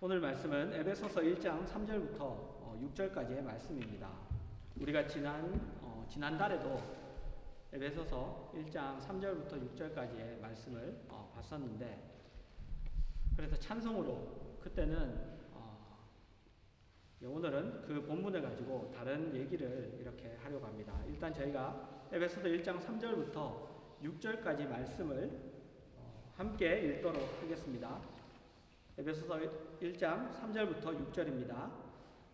오늘 말씀은 에베소서 1장 3절부터 6절까지의 말씀입니다. 우리가 지난달에도 에베소서 1장 3절부터 6절까지의 말씀을 봤었는데, 그래서 찬송으로 그때는 오늘은 그 본문을 가지고 다른 얘기를 이렇게 하려고 합니다. 일단 저희가 에베소서 1장 3절부터 6절까지 말씀을 함께 읽도록 하겠습니다. 에베소서 1장 3절부터 6절입니다.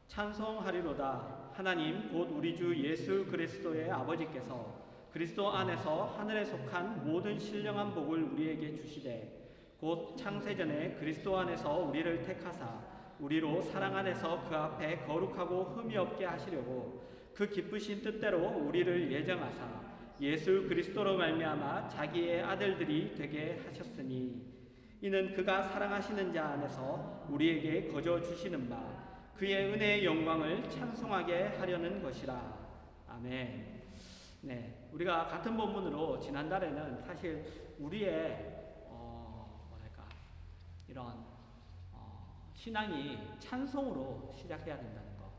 찬송하리로다. 하나님 곧 우리 주 예수 그리스도의 아버지께서 그리스도 안에서 하늘에 속한 모든 신령한 복을 우리에게 주시되, 곧 창세전에 그리스도 안에서 우리를 택하사 우리로 사랑 안에서 그 앞에 거룩하고 흠이 없게 하시려고 그 기쁘신 뜻대로 우리를 예정하사 예수 그리스도로 말미암아 자기의 아들들이 되게 하셨으니, 이는 그가 사랑하시는 자 안에서 우리에게 거저 주시는 바 그의 은혜의 영광을 찬송하게 하려는 것이라. 아멘. 네, 우리가 같은 본문으로 지난달에는 사실 우리의 이런 신앙이 찬송으로 시작해야 된다는 것.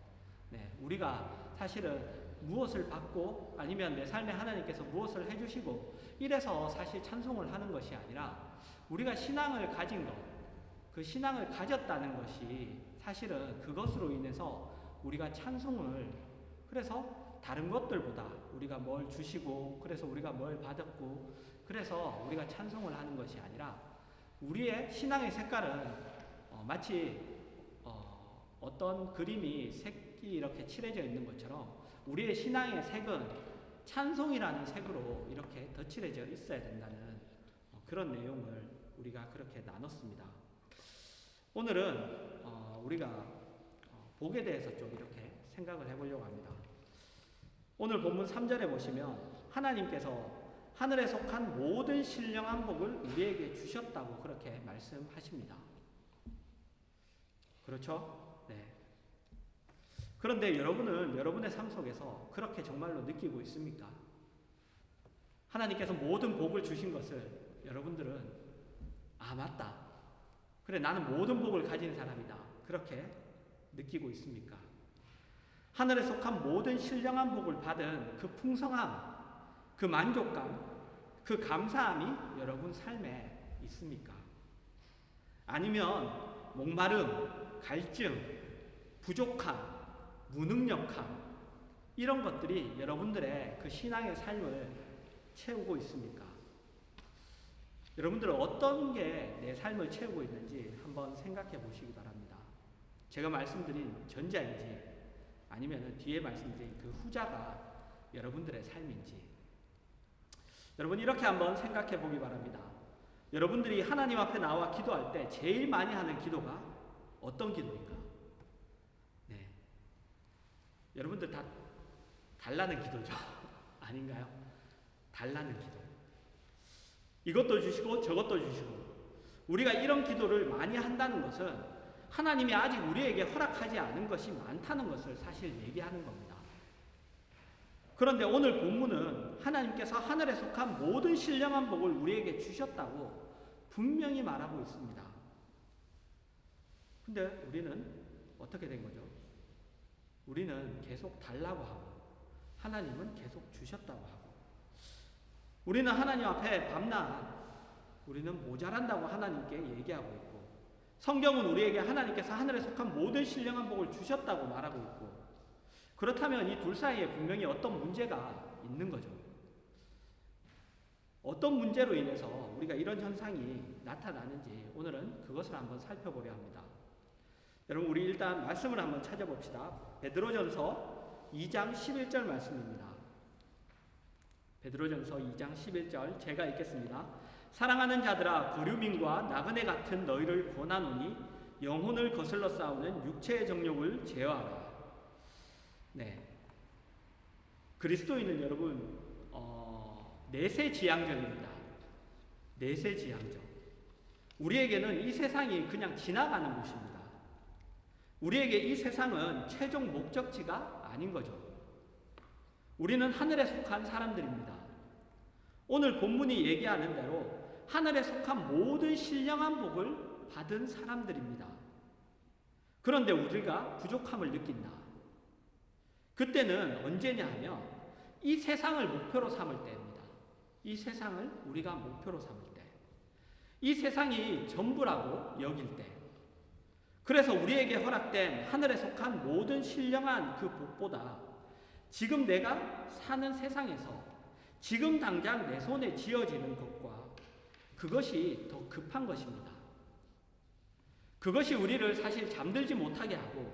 네, 우리가 사실은 무엇을 받고 아니면 내 삶에 하나님께서 무엇을 해주시고 이래서 사실 찬송을 하는 것이 아니라, 우리가 신앙을 가진 것, 그 신앙을 가졌다는 것이 사실은 그것으로 인해서 우리가 찬송을, 그래서 다른 것들보다 우리가 뭘 주시고 그래서 우리가 뭘 받았고 그래서 우리가 찬송을 하는 것이 아니라, 우리의 신앙의 색깔은 마치 어떤 그림이 색이 이렇게 칠해져 있는 것처럼 우리의 신앙의 색은 찬송이라는 색으로 이렇게 덧칠해져 있어야 된다는 그런 내용을 우리가 그렇게 나눴습니다. 오늘은 우리가 복에 대해서 좀 이렇게 생각을 해보려고 합니다. 오늘 본문 3절에 보시면 하나님께서 하늘에 속한 모든 신령한 복을 우리에게 주셨다고 그렇게 말씀하십니다. 그렇죠? 네. 그런데 여러분은 여러분의 삶 속에서 그렇게 정말로 느끼고 있습니까? 하나님께서 모든 복을 주신 것을 여러분들은 맞다, 그래 나는 모든 복을 가진 사람이다, 그렇게 느끼고 있습니까? 하늘에 속한 모든 신령한 복을 받은 그 풍성함, 그 만족감, 그 감사함이 여러분 삶에 있습니까? 아니면 목마름, 갈증, 부족함, 무능력함, 이런 것들이 여러분들의 그 신앙의 삶을 채우고 있습니까? 여러분들은 어떤 게 내 삶을 채우고 있는지 한번 생각해 보시기 바랍니다. 제가 말씀드린 전자인지 아니면 뒤에 말씀드린 그 후자가 여러분들의 삶인지, 여러분 이렇게 한번 생각해 보기 바랍니다. 여러분들이 하나님 앞에 나와 기도할 때 제일 많이 하는 기도가 어떤 기도인가? 네, 여러분들 다 달라는 기도죠. 아닌가요? 달라는 기도. 이것도 주시고 저것도 주시고. 우리가 이런 기도를 많이 한다는 것은 하나님이 아직 우리에게 허락하지 않은 것이 많다는 것을 사실 얘기하는 겁니다. 그런데 오늘 본문은 하나님께서 하늘에 속한 모든 신령한 복을 우리에게 주셨다고 분명히 말하고 있습니다. 근데 우리는 어떻게 된 거죠? 우리는 계속 달라고 하고 하나님은 계속 주셨다고 하고, 우리는 하나님 앞에 밤낮 우리는 모자란다고 하나님께 얘기하고 있고, 성경은 우리에게 하나님께서 하늘에 속한 모든 신령한 복을 주셨다고 말하고 있고, 그렇다면 이 둘 사이에 분명히 어떤 문제가 있는 거죠. 어떤 문제로 인해서 우리가 이런 현상이 나타나는지 오늘은 그것을 한번 살펴보려 합니다. 여러분, 우리 일단 말씀을 한번 찾아봅시다. 베드로전서 2장 11절 말씀입니다. 베드로전서 2장 11절 제가 읽겠습니다. 사랑하는 자들아, 거류민과 나그네 같은 너희를 권하노니 영혼을 거슬러 싸우는 육체의 정욕을 제어하라. 네, 그리스도인은 여러분 내세지향적입니다. 내세지향적. 우리에게는 이 세상이 그냥 지나가는 곳입니다. 우리에게 이 세상은 최종 목적지가 아닌 거죠. 우리는 하늘에 속한 사람들입니다. 오늘 본문이 얘기하는 대로 하늘에 속한 모든 신령한 복을 받은 사람들입니다. 그런데 우리가 부족함을 느낀다. 그때는 언제냐 하면 이 세상을 목표로 삼을 때입니다. 이 세상을 우리가 목표로 삼을 때. 이 세상이 전부라고 여길 때. 그래서 우리에게 허락된 하늘에 속한 모든 신령한 그 복보다 지금 내가 사는 세상에서 지금 당장 내 손에 쥐어지는 것과 그것이 더 급한 것입니다. 그것이 우리를 사실 잠들지 못하게 하고,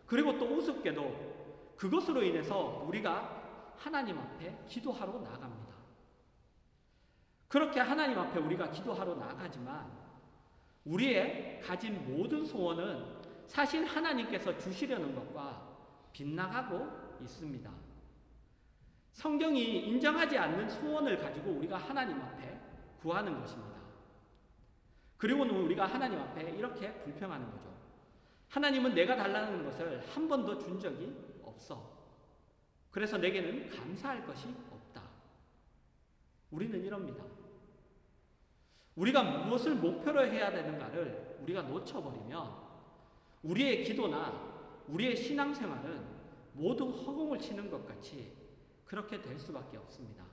그리고 또 우습게도 그것으로 인해서 우리가 하나님 앞에 기도하러 나갑니다. 그렇게 하나님 앞에 우리가 기도하러 나가지만 우리의 가진 모든 소원은 사실 하나님께서 주시려는 것과 빗나가고 있습니다. 성경이 인정하지 않는 소원을 가지고 우리가 하나님 앞에 구하는 것입니다. 그리고는 우리가 하나님 앞에 이렇게 불평하는 거죠. 하나님은 내가 달라는 것을 한 번도 준 적이 없어. 그래서 내게는 감사할 것이 없다. 우리는 이럽니다. 우리가 무엇을 목표로 해야 되는가를 우리가 놓쳐버리면 우리의 기도나 우리의 신앙생활은 모두 허공을 치는 것 같이 그렇게 될 수밖에 없습니다.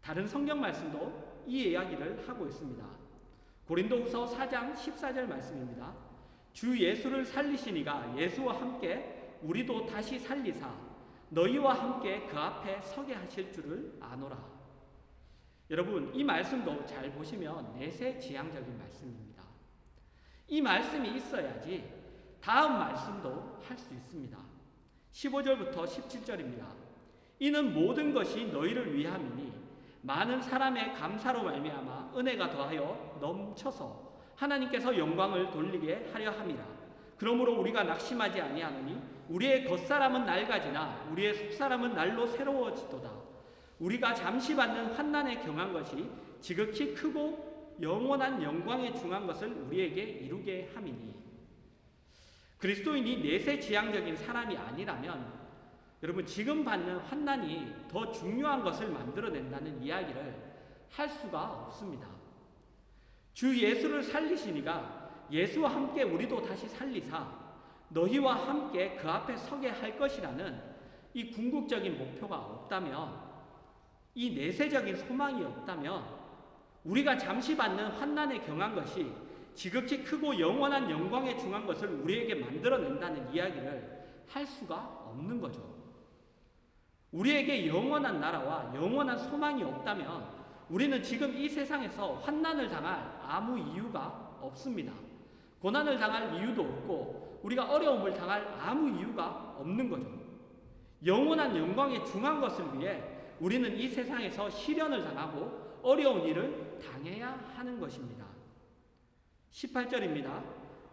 다른 성경 말씀도 이 이야기를 하고 있습니다. 고린도후서 4장 14절 말씀입니다. 주 예수를 살리시니가 예수와 함께 우리도 다시 살리사 너희와 함께 그 앞에 서게 하실 줄을 아노라. 여러분, 이 말씀도 잘 보시면 내세지향적인 말씀입니다. 이 말씀이 있어야지 다음 말씀도 할 수 있습니다. 15절부터 17절입니다. 이는 모든 것이 너희를 위함이니 많은 사람의 감사로 말미암아 은혜가 더하여 넘쳐서 하나님께서 영광을 돌리게 하려 함이라. 그러므로 우리가 낙심하지 아니하노니 우리의 겉사람은 낡아지나 우리의 속사람은 날로 새로워지도다. 우리가 잠시 받는 환난에 경한 것이 지극히 크고 영원한 영광에 중한 것을 우리에게 이루게 함이니. 그리스도인이 내세지향적인 사람이 아니라면 여러분 지금 받는 환난이 더 중요한 것을 만들어낸다는 이야기를 할 수가 없습니다. 주 예수를 살리시니가 예수와 함께 우리도 다시 살리사 너희와 함께 그 앞에 서게 할 것이라는 이 궁극적인 목표가 없다면, 이 내세적인 소망이 없다면 우리가 잠시 받는 환난에 경한 것이 지극히 크고 영원한 영광에 중한 것을 우리에게 만들어낸다는 이야기를 할 수가 없는 거죠. 우리에게 영원한 나라와 영원한 소망이 없다면 우리는 지금 이 세상에서 환난을 당할 아무 이유가 없습니다. 고난을 당할 이유도 없고 우리가 어려움을 당할 아무 이유가 없는 거죠. 영원한 영광에 중한 것을 위해 우리는 이 세상에서 시련을 당하고 어려운 일을 당해야 하는 것입니다. 18절입니다.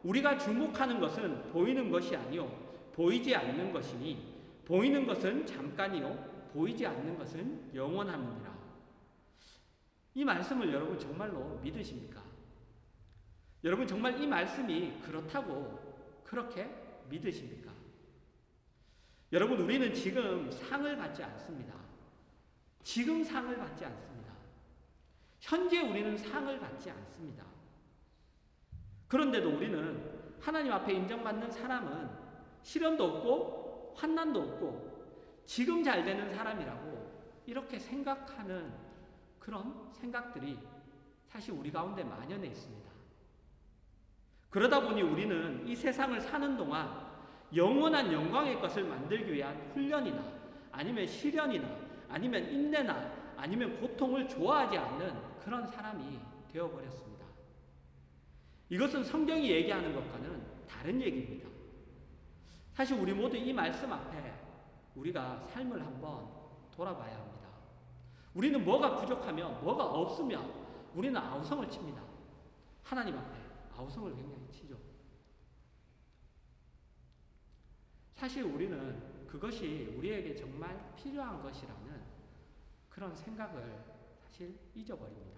우리가 주목하는 것은 보이는 것이 아니요 보이지 않는 것이니 보이는 것은 잠깐이요 보이지 않는 것은 영원함이니라. 이 말씀을 여러분 정말로 믿으십니까? 여러분 정말 이 말씀이 그렇다고 그렇게 믿으십니까? 여러분 우리는 지금 상을 받지 않습니다. 지금 상을 받지 않습니다. 현재 우리는 상을 받지 않습니다. 그런데도 우리는 하나님 앞에 인정받는 사람은 시련도 없고 환난도 없고 지금 잘 되는 사람이라고 이렇게 생각하는 그런 생각들이 사실 우리 가운데 만연해 있습니다. 그러다 보니 우리는 이 세상을 사는 동안 영원한 영광의 것을 만들기 위한 훈련이나 아니면 시련이나 아니면 인내나 아니면 고통을 좋아하지 않는 그런 사람이 되어버렸습니다. 이것은 성경이 얘기하는 것과는 다른 얘기입니다. 사실 우리 모두 이 말씀 앞에 우리가 삶을 한번 돌아봐야 합니다. 우리는 뭐가 부족하면 뭐가 없으면 우리는 아우성을 칩니다. 하나님 앞에 아우성을 굉장히 치죠. 사실 우리는 그것이 우리에게 정말 필요한 것이라는 그런 생각을 사실 잊어버립니다.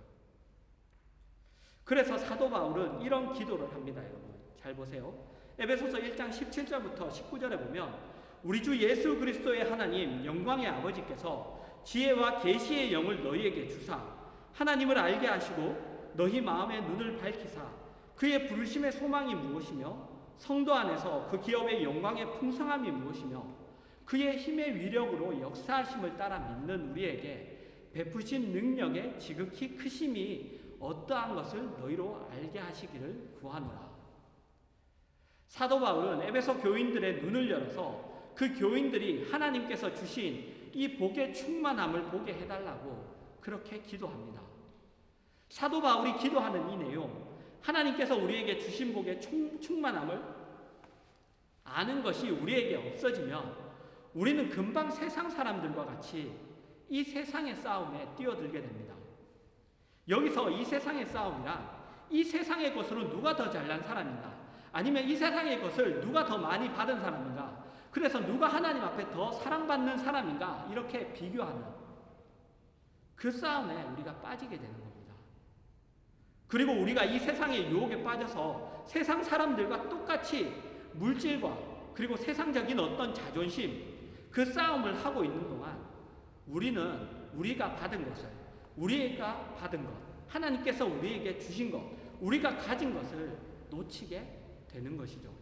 그래서 사도 바울은 이런 기도를 합니다. 여러분 잘 보세요. 에베소서 1장 17절부터 19절에 보면 우리 주 예수 그리스도의 하나님 영광의 아버지께서 지혜와 계시의 영을 너희에게 주사 하나님을 알게 하시고 너희 마음의 눈을 밝히사 그의 부르심의 소망이 무엇이며 성도 안에서 그 기업의 영광의 풍성함이 무엇이며 그의 힘의 위력으로 역사하심을 따라 믿는 우리에게 베푸신 능력의 지극히 크심이 어떠한 것을 너희로 알게 하시기를 구하노라. 사도 바울은 에베소 교인들의 눈을 열어서 그 교인들이 하나님께서 주신 이 복의 충만함을 보게 해달라고 그렇게 기도합니다. 사도 바울이 기도하는 이 내용, 하나님께서 우리에게 주신 복의 충만함을 아는 것이 우리에게 없어지면 우리는 금방 세상 사람들과 같이 이 세상의 싸움에 뛰어들게 됩니다. 여기서 이 세상의 싸움이란 이 세상의 것으로 누가 더 잘난 사람인가, 아니면 이 세상의 것을 누가 더 많이 받은 사람인가, 그래서 누가 하나님 앞에 더 사랑받는 사람인가, 이렇게 비교하는 그 싸움에 우리가 빠지게 되는 겁니다. 그리고 우리가 이 세상의 유혹에 빠져서 세상 사람들과 똑같이 물질과 그리고 세상적인 어떤 자존심, 그 싸움을 하고 있는 동안 우리는 우리가 받은 것을, 우리가 받은 것, 하나님께서 우리에게 주신 것, 우리가 가진 것을 놓치게 되는 것이죠.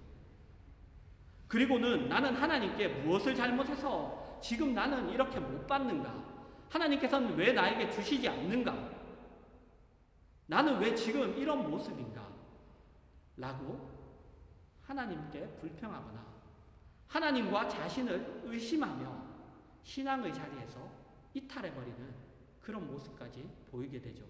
그리고는 나는 하나님께 무엇을 잘못해서 지금 나는 이렇게 못 받는가? 하나님께서는 왜 나에게 주시지 않는가? 나는 왜 지금 이런 모습인가? 라고 하나님께 불평하거나 하나님과 자신을 의심하며 신앙의 자리에서 이탈해버리는 그런 모습까지 보이게 되죠.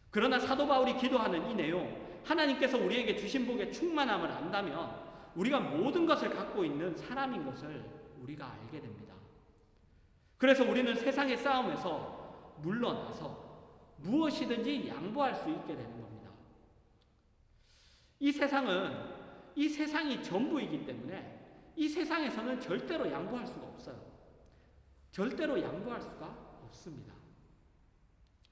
그러나 사도 바울이 기도하는 이 내용, 하나님께서 우리에게 주신 복의 충만함을 안다면 우리가 모든 것을 갖고 있는 사람인 것을 우리가 알게 됩니다. 그래서 우리는 세상의 싸움에서 물러나서 무엇이든지 양보할 수 있게 되는 겁니다. 이 세상이 전부이기 때문에 이 세상에서는 절대로 양보할 수가 없어요. 절대로 양보할 수가 없습니다.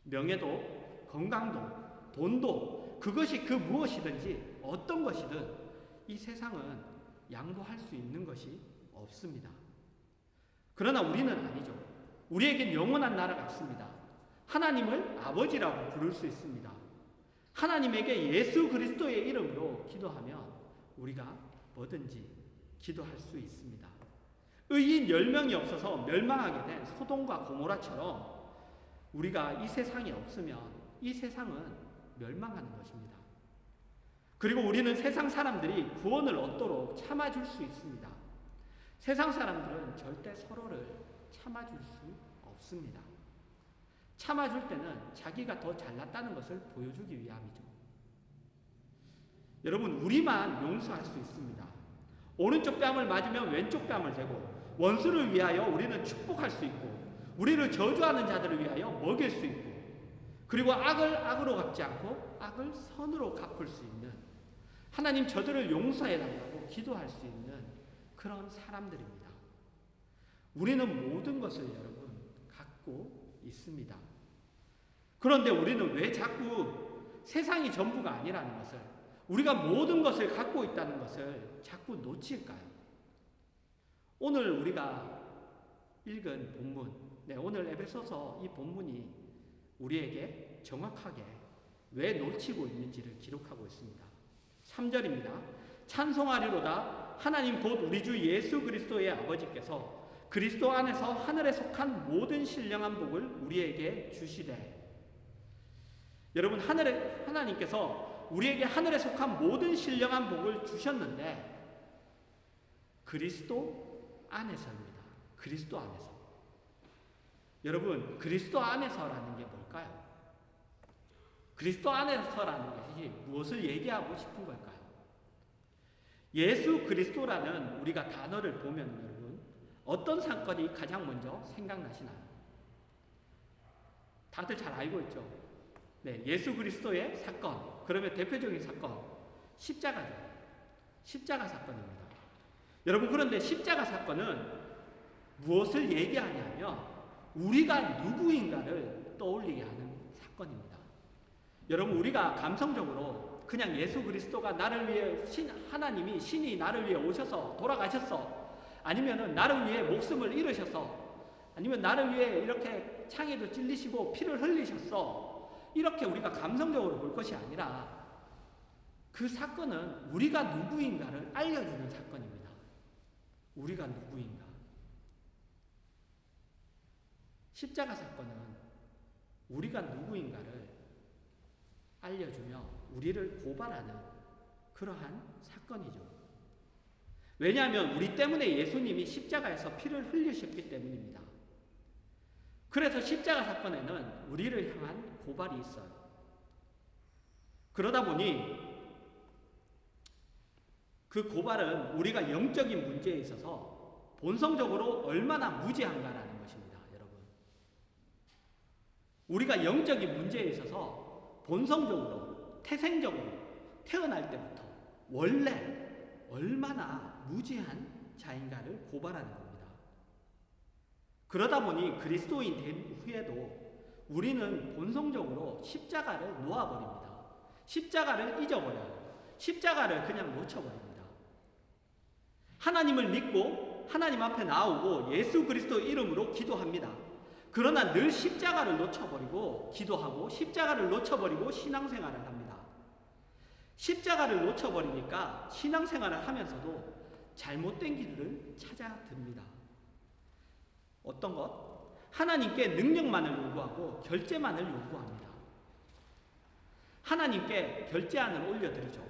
명예도, 건강도, 돈도, 그것이 그 무엇이든지 어떤 것이든 이 세상은 양보할 수 있는 것이 없습니다. 그러나 우리는 아니죠. 우리에겐 영원한 나라가 있습니다. 하나님을 아버지라고 부를 수 있습니다. 하나님에게 예수 그리스도의 이름으로 기도하면 우리가 뭐든지 기도할 수 있습니다. 의인 10명이 없어서 멸망하게 된 소돔과 고모라처럼 우리가 이 세상이 없으면 이 세상은 멸망하는 것입니다. 그리고 우리는 세상 사람들이 구원을 얻도록 참아줄 수 있습니다. 세상 사람들은 절대 서로를 참아줄 수 없습니다. 참아줄 때는 자기가 더 잘났다는 것을 보여주기 위함이죠. 여러분, 우리만 용서할 수 있습니다. 오른쪽 뺨을 맞으면 왼쪽 뺨을 대고, 원수를 위하여 우리는 축복할 수 있고, 우리를 저주하는 자들을 위하여 먹일 수 있고, 그리고 악을 악으로 갚지 않고 악을 선으로 갚을 수 있는, 하나님 저들을 용서해달라고 기도할 수 있는 그런 사람들입니다. 우리는 모든 것을 여러분 갖고 있습니다. 그런데 우리는 왜 자꾸 세상이 전부가 아니라는 것을, 우리가 모든 것을 갖고 있다는 것을 자꾸 놓칠까요? 오늘 우리가 읽은 본문, 오늘 에베소서 이 본문이 우리에게 정확하게 왜 놓치고 있는지를 기록하고 있습니다. 3절입니다. 찬송하리로다 하나님 곧 우리 주 예수 그리스도의 아버지께서 그리스도 안에서 하늘에 속한 모든 신령한 복을 우리에게 주시되. 여러분, 하나님께서 우리에게 하늘에 속한 모든 신령한 복을 주셨는데 그리스도 안에서입니다. 그리스도 안에서. 여러분, 그리스도 안에서라는 게 뭘까요? 그리스도 안에서라는 것이 무엇을 얘기하고 싶은 걸까요? 예수 그리스도라는 우리가 단어를 보면 여러분, 어떤 사건이 가장 먼저 생각나시나요? 다들 잘 알고 있죠? 예수 그리스도의 사건. 그러면 대표적인 사건, 십자가죠. 십자가 사건입니다. 여러분, 그런데 십자가 사건은 무엇을 얘기하냐면 우리가 누구인가를 떠올리게 하는 사건입니다. 여러분, 우리가 감성적으로 그냥 예수 그리스도가 나를 위해 하나님이 신이 나를 위해 오셔서 돌아가셨어, 아니면은 나를 위해 목숨을 잃으셨어, 아니면 나를 위해 이렇게 창에도 찔리시고 피를 흘리셨어, 이렇게 우리가 감성적으로 볼 것이 아니라 그 사건은 우리가 누구인가를 알려주는 사건입니다. 우리가 누구인가. 십자가 사건은 우리가 누구인가를 알려주며 우리를 고발하는 그러한 사건이죠. 왜냐하면 우리 때문에 예수님이 십자가에서 피를 흘리셨기 때문입니다. 그래서 십자가 사건에는 우리를 향한 고발이 있어요. 그러다 보니 그 고발은 우리가 영적인 문제에 있어서 본성적으로 얼마나 무지한가라는 것입니다. 여러분, 우리가 영적인 문제에 있어서 본성적으로 태생적으로 태어날 때부터 원래 얼마나 무지한 자인가를 고발하는 겁니다. 그러다 보니 그리스도인 된 후에도 우리는 본성적으로 십자가를 놓아버립니다. 십자가를 잊어버려요. 십자가를 그냥 놓쳐버립니다. 하나님을 믿고 하나님 앞에 나오고 예수 그리스도 이름으로 기도합니다. 그러나 늘 십자가를 놓쳐버리고 기도하고 십자가를 놓쳐버리고 신앙생활을 합니다. 십자가를 놓쳐버리니까 신앙생활을 하면서도 잘못된 길을 찾아듭니다. 어떤 것? 하나님께 능력만을 요구하고 결제만을 요구합니다. 하나님께 결제안을 올려드리죠.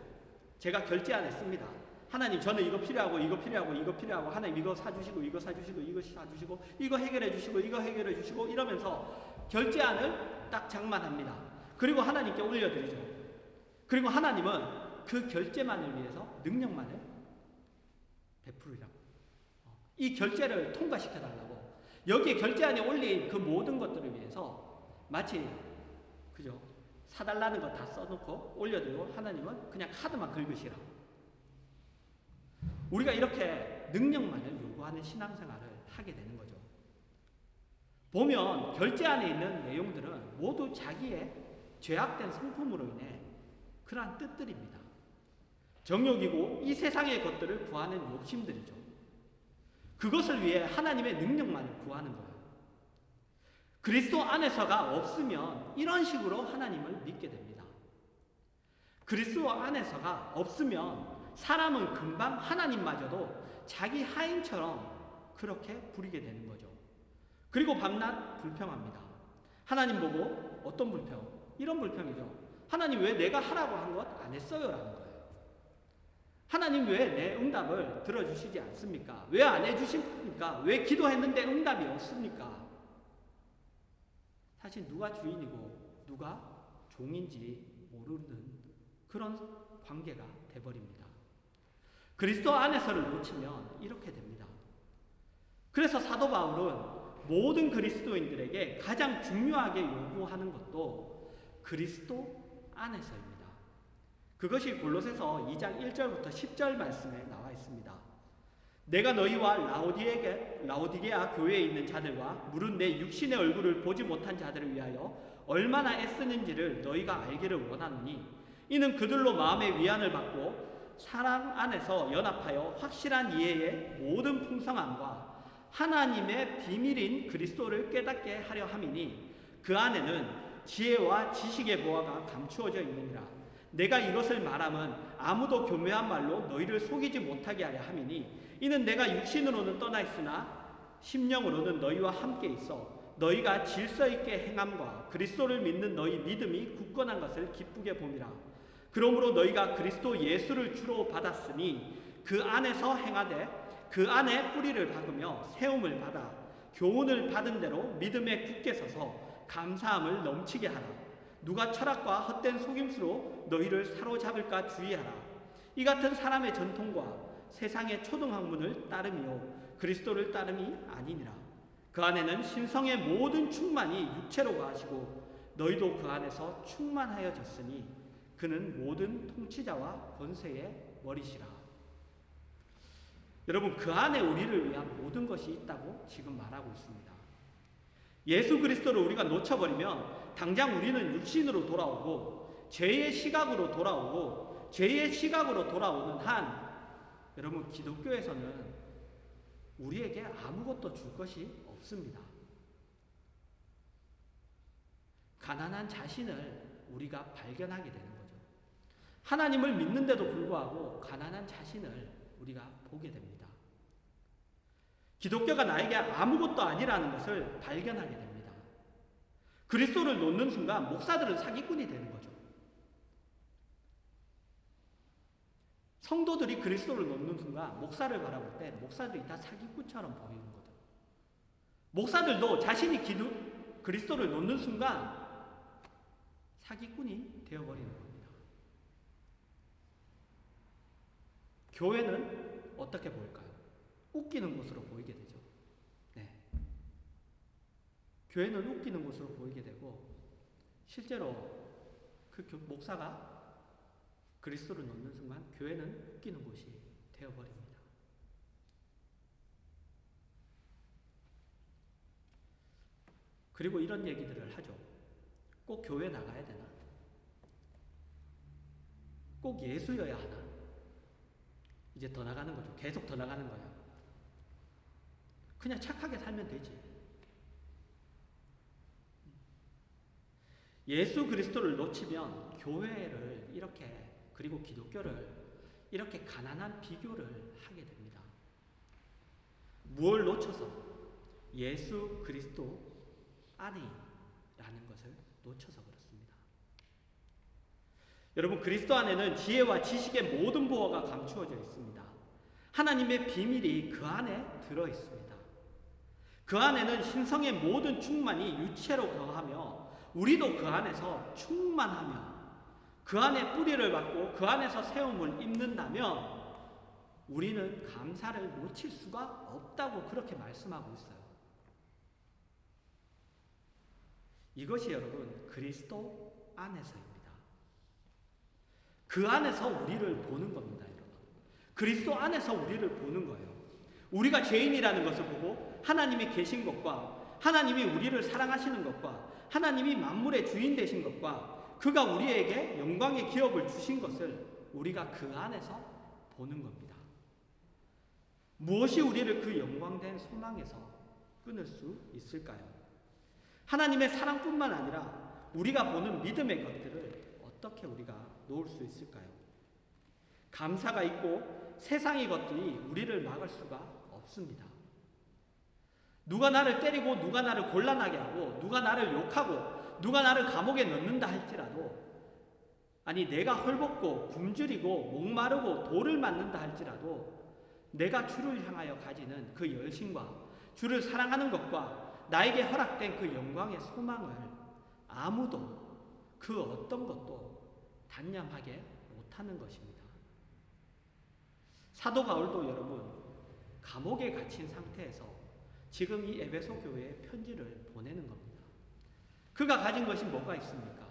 제가 결제안을 씁니다. 하나님, 저는 이거 필요하고 이거 필요하고 이거 필요하고, 하나님 이거 사주시고 이거 사주시고 이거 사주시고 이거 해결해 주시고 이거 해결해 주시고, 이러면서 결제안을 딱 장만합니다. 그리고 하나님께 올려드리죠. 그리고 하나님은 그 결제만을 위해서 능력만을 베풀으라고, 이 결제를 통과시켜달라고, 여기에 결제안에 올린 그 모든 것들을 위해서 마치 그죠? 사달라는 거 다 써놓고 올려드리고 하나님은 그냥 카드만 긁으시라고. 우리가 이렇게 능력만을 요구하는 신앙생활을 하게 되는 거죠. 보면 결제안에 있는 내용들은 모두 자기의 죄악된 성품으로 인해 그러한 뜻들입니다. 정욕이고 이 세상의 것들을 구하는 욕심들이죠. 그것을 위해 하나님의 능력만을 구하는 거예요. 그리스도 안에서가 없으면 이런 식으로 하나님을 믿게 됩니다. 그리스도 안에서가 없으면 사람은 금방 하나님마저도 자기 하인처럼 그렇게 부리게 되는 거죠. 그리고 밤낮 불평합니다. 하나님 보고 어떤 불평? 이런 불평이죠. 하나님, 왜 내가 하라고 한 것 안 했어요? 라는 거예요. 하나님, 왜 내 응답을 들어주시지 않습니까? 왜 안 해주십니까? 왜 기도했는데 응답이 없습니까? 사실 누가 주인이고 누가 종인지 모르는 그런 관계가 돼버립니다. 그리스도 안에서를 놓치면 이렇게 됩니다. 그래서 사도 바울은 모든 그리스도인들에게 가장 중요하게 요구하는 것도 그리스도 안에서입니다. 그것이 골로새서 2장 1절부터 10절 말씀에 나와 있습니다. 내가 너희와 라오디게아 교회에 있는 자들과 물은 내 육신의 얼굴을 보지 못한 자들을 위하여 얼마나 애쓰는지를 너희가 알기를 원하노니, 이는 그들로 마음의 위안을 받고 사랑 안에서 연합하여 확실한 이해의 모든 풍성함과 하나님의 비밀인 그리스도를 깨닫게 하려 함이니, 그 안에는 지혜와 지식의 보화가 감추어져 있느니라. 내가 이것을 말함은 아무도 교묘한 말로 너희를 속이지 못하게 하려 함이니, 이는 내가 육신으로는 떠나 있으나 심령으로는 너희와 함께 있어 너희가 질서 있게 행함과 그리스도를 믿는 너희 믿음이 굳건한 것을 기쁘게 봄이라. 그러므로 너희가 그리스도 예수를 주로 받았으니 그 안에서 행하되 그 안에 뿌리를 박으며 세움을 받아 교훈을 받은 대로 믿음에 굳게 서서 감사함을 넘치게 하라. 누가 철학과 헛된 속임수로 너희를 사로잡을까 주의하라. 이 같은 사람의 전통과 세상의 초등학문을 따름이요 그리스도를 따름이 아니니라. 그 안에는 신성의 모든 충만이 육체로 거하시고 너희도 그 안에서 충만하여졌으니 그는 모든 통치자와 권세의 머리시라. 여러분, 그 안에 우리를 위한 모든 것이 있다고 지금 말하고 있습니다. 예수 그리스도를 우리가 놓쳐버리면 당장 우리는 육신으로 돌아오고 죄의 시각으로 돌아오고 죄의 시각으로 돌아오는 한, 여러분, 기독교에서는 우리에게 아무것도 줄 것이 없습니다. 가난한 자신을 우리가 발견하게 되는 거죠. 하나님을 믿는데도 불구하고 가난한 자신을 우리가 보게 됩니다. 기독교가 나에게 아무것도 아니라는 것을 발견하게 됩니다. 그리스도를 놓는 순간 목사들은 사기꾼이 되는 거죠. 성도들이 그리스도를 놓는 순간 목사를 바라볼 때 목사들이 다 사기꾼처럼 보이는 거죠. 목사들도 자신이 그리스도를 놓는 순간 사기꾼이 되어버리는 겁니다. 교회는 어떻게 보일까요? 웃기는 곳으로 보이게 되죠. 네. 교회는 웃기는 곳으로 보이게 되고 실제로 그 목사가 그리스도를 놓는 순간 교회는 웃기는 곳이 되어버립니다. 그리고 이런 얘기들을 하죠. 꼭 교회 나가야 되나? 꼭 예수여야 하나? 이제 더 나가는 거죠. 계속 더 나가는 거야. 그냥 착하게 살면 되지. 예수 그리스도를 놓치면 교회를 이렇게, 그리고 기독교를 이렇게 가난한 비교를 하게 됩니다. 무엇을 놓쳐서? 예수 그리스도 안이라는 것을 놓쳐서 그렇습니다. 여러분, 그리스도 안에는 지혜와 지식의 모든 보화가 감추어져 있습니다. 하나님의 비밀이 그 안에 들어 있습니다. 그 안에는 신성의 모든 충만이 유체로 거하며 우리도 그 안에서 충만하며 그 안에 뿌리를 받고 그 안에서 세움을 입는다면 우리는 감사를 놓칠 수가 없다고 그렇게 말씀하고 있어요. 이것이 여러분 그리스도 안에서입니다. 그 안에서 우리를 보는 겁니다. 여러분. 그리스도 안에서 우리를 보는 거예요. 우리가 죄인이라는 것을 보고 하나님이 계신 것과 하나님이 우리를 사랑하시는 것과 하나님이 만물의 주인 되신 것과 그가 우리에게 영광의 기업을 주신 것을 우리가 그 안에서 보는 겁니다. 무엇이 우리를 그 영광된 소망에서 끊을 수 있을까요? 하나님의 사랑뿐만 아니라 우리가 보는 믿음의 것들을 어떻게 우리가 놓을 수 있을까요? 감사가 있고 세상의 것들이 우리를 막을 수가 없습니다. 누가 나를 때리고 누가 나를 곤란하게 하고 누가 나를 욕하고 누가 나를 감옥에 넣는다 할지라도, 아니 내가 헐벗고 굶주리고 목마르고 돌을 맞는다 할지라도 내가 주를 향하여 가지는 그 열심과 주를 사랑하는 것과 나에게 허락된 그 영광의 소망을 아무도 그 어떤 것도 단념하게 못하는 것입니다. 사도 바울도 여러분 감옥에 갇힌 상태에서 지금 이 에베소 교회에 편지를 보내는 겁니다. 그가 가진 것이 뭐가 있습니까?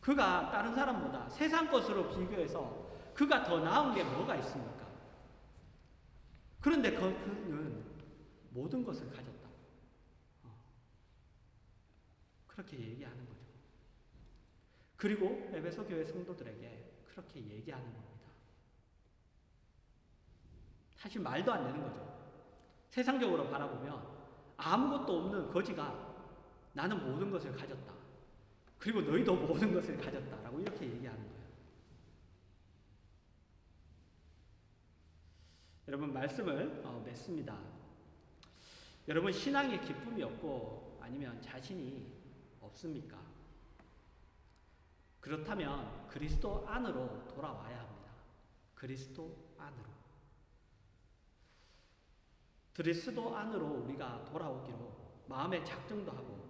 그가 다른 사람보다 세상 것으로 비교해서 그가 더 나은 게 뭐가 있습니까? 그런데 그는 모든 것을 가졌다. 그렇게 얘기하는 거죠. 그리고 에베소 교회 성도들에게 그렇게 얘기하는 겁니다. 사실 말도 안 되는 거죠. 세상적으로 바라보면 아무것도 없는 거지가 나는 모든 것을 가졌다. 그리고 너희도 모든 것을 가졌다라고 이렇게 얘기하는 거예요. 여러분 말씀을 맺습니다. 여러분 신앙에 기쁨이 없고 아니면 자신이 없습니까? 그렇다면 그리스도 안으로 돌아와야 합니다. 그리스도 안으로. 그리스도 안으로 우리가 돌아오기로 마음의 작정도 하고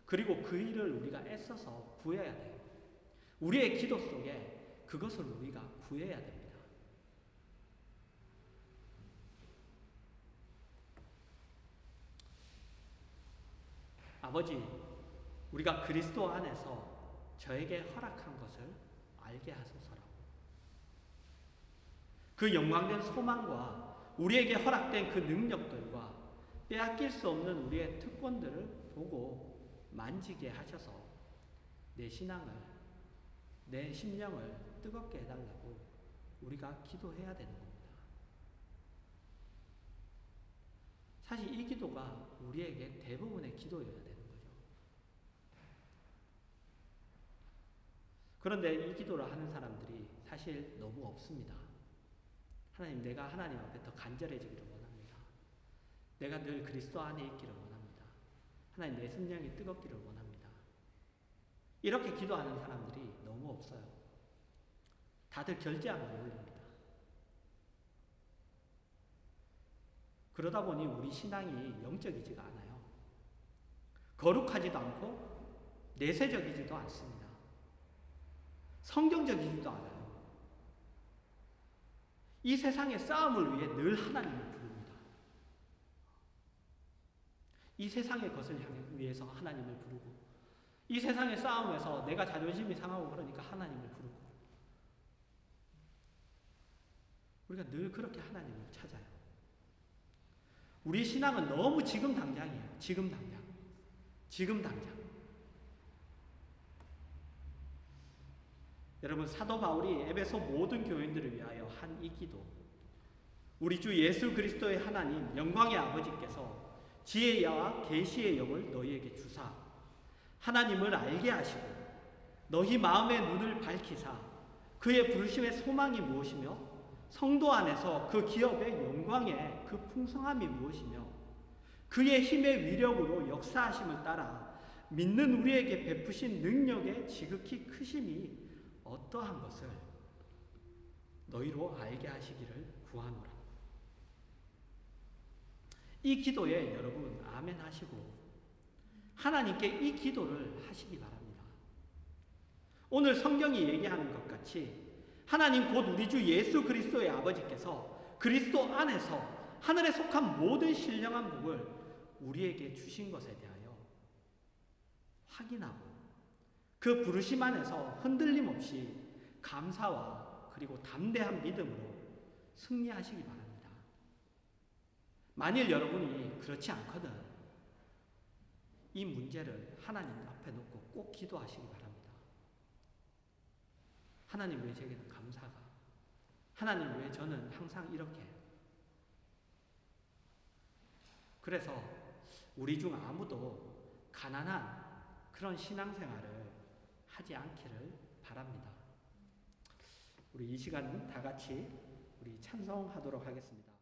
그리고 그 일을 우리가 애써서 구해야 돼요. 우리의 기도 속에 그것을 우리가 구해야 됩니다. 아버지, 우리가 그리스도 안에서 저에게 허락한 것을 알게 하소서라고. 그 영광된 소망과 우리에게 허락된 그 능력들과 빼앗길 수 없는 우리의 특권들을 보고 만지게 하셔서 내 신앙을, 내 심령을 뜨겁게 해달라고 우리가 기도해야 되는 겁니다. 사실 이 기도가 우리에게 대부분의 기도여야 되는 거죠. 그런데 이 기도를 하는 사람들이 사실 너무 없습니다. 하나님, 내가 하나님 앞에 더 간절해지기를 원합니다. 내가 늘 그리스도 안에 있기를 원합니다. 하나님, 내 심령이 뜨겁기를 원합니다. 이렇게 기도하는 사람들이 너무 없어요. 다들 결제하면 올립니다. 그러다 보니 우리 신앙이 영적이지가 않아요. 거룩하지도 않고 내세적이지도 않습니다. 성경적이지도 않아요. 이 세상의 싸움을 위해 늘 하나님을 부릅니다. 이 세상의 것을 위해서 하나님을 부르고, 이 세상의 싸움에서 내가 자존심이 상하고 그러니까 하나님을 부르고, 우리가 늘 그렇게 하나님을 찾아요. 우리 신앙은 너무 지금 당장이에요. 지금 당장. 지금 당장. 여러분, 사도 바울이 에베소 모든 교인들을 위하여 한 이 기도, 우리 주 예수 그리스도의 하나님 영광의 아버지께서 지혜와 계시의 영을 너희에게 주사 하나님을 알게 하시고 너희 마음의 눈을 밝히사 그의 부르심의 소망이 무엇이며 성도 안에서 그 기업의 영광의 그 풍성함이 무엇이며 그의 힘의 위력으로 역사하심을 따라 믿는 우리에게 베푸신 능력의 지극히 크심이 어떠한 것을 너희로 알게 하시기를 구하노라. 이 기도에 여러분 아멘 하시고 하나님께 이 기도를 하시기 바랍니다. 오늘 성경이 얘기하는 것 같이 하나님 곧 우리 주 예수 그리스도의 아버지께서 그리스도 안에서 하늘에 속한 모든 신령한 복을 우리에게 주신 것에 대하여 확인하고 그 부르심 안에서 흔들림 없이 감사와 그리고 담대한 믿음으로 승리하시기 바랍니다. 만일 여러분이 그렇지 않거든 이 문제를 하나님 앞에 놓고 꼭 기도하시기 바랍니다. 하나님, 왜 제게는 감사가? 하나님, 왜 저는 항상 이렇게? 그래서 우리 중 아무도 가난한 그런 신앙생활을 하지 않기를 바랍니다. 우리 이 시간 다 같이 우리 찬송하도록 하겠습니다.